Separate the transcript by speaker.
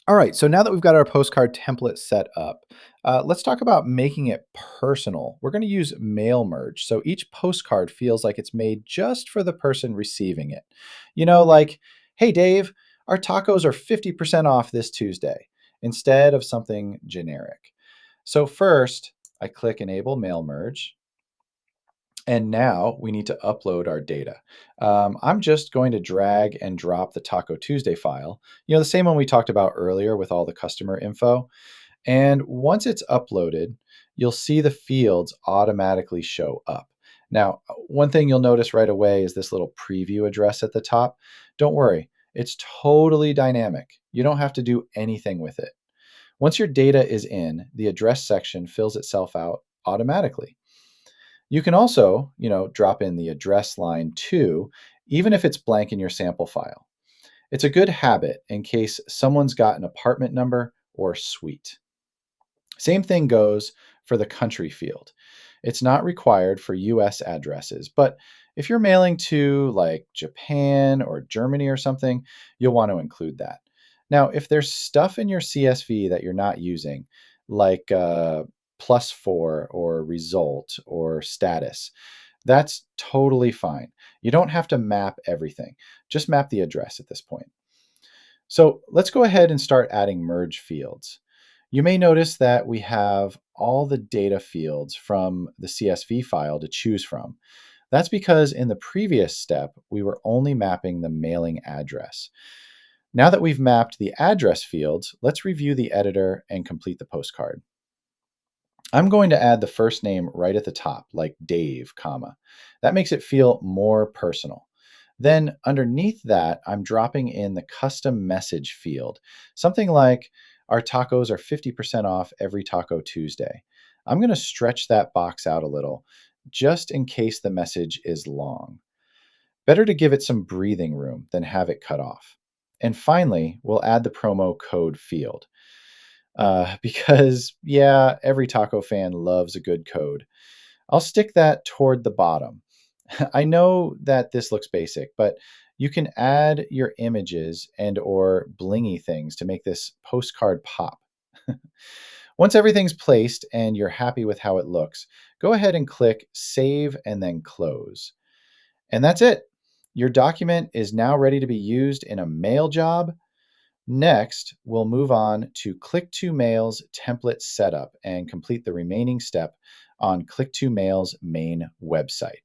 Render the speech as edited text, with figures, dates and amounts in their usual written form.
Speaker 1: All right, so now that we've got our postcard template set up, let's talk about making it personal. We're going to use mail merge, so each postcard feels like it's made just for the person receiving it. Like, hey, Dave, our tacos are 50% off this Tuesday, instead of something generic. So, first, I click Enable Mail Merge. And now we need to upload our data. I'm just going to drag and drop the Taco Tuesday file, the same one we talked about earlier with all the customer info. And once it's uploaded, you'll see the fields automatically show up. Now, one thing you'll notice right away is this little preview address at the top. Don't worry, it's totally dynamic. You don't have to do anything with it. Once your data is in, the address section fills itself out automatically. You can also, drop in the address line too, even if it's blank in your sample file. It's a good habit in case someone's got an apartment number or suite. Same thing goes for the country field. It's not required for US addresses, but if you're mailing to like Japan or Germany or something, you'll want to include that. Now, if there's stuff in your CSV that you're not using, like +4 or result or status, that's totally fine. You don't have to map everything, just map the address at this point. So let's go ahead and start adding merge fields. You may notice that we have all the data fields from the CSV file to choose from. That's because in the previous step, we were only mapping the mailing address. Now that we've mapped the address fields, let's review the editor and complete the postcard. I'm going to add the first name right at the top, like Dave, comma. That makes it feel more personal. Then underneath that, I'm dropping in the custom message field, something like our tacos are 50% off every Taco Tuesday. I'm going to stretch that box out a little, just in case the message is long. Better to give it some breathing room than have it cut off. And finally, we'll add the promo code field. Because, yeah, every taco fan loves a good code. I'll stick that toward the bottom. I know that this looks basic, but you can add your images and or blingy things to make this postcard pop. Once everything's placed and you're happy with how it looks, go ahead and click Save and then Close. And that's it. Your document is now ready to be used in a mail job. Next, we'll move on to Click2Mail's template setup and complete the remaining step on Click2Mail's main website.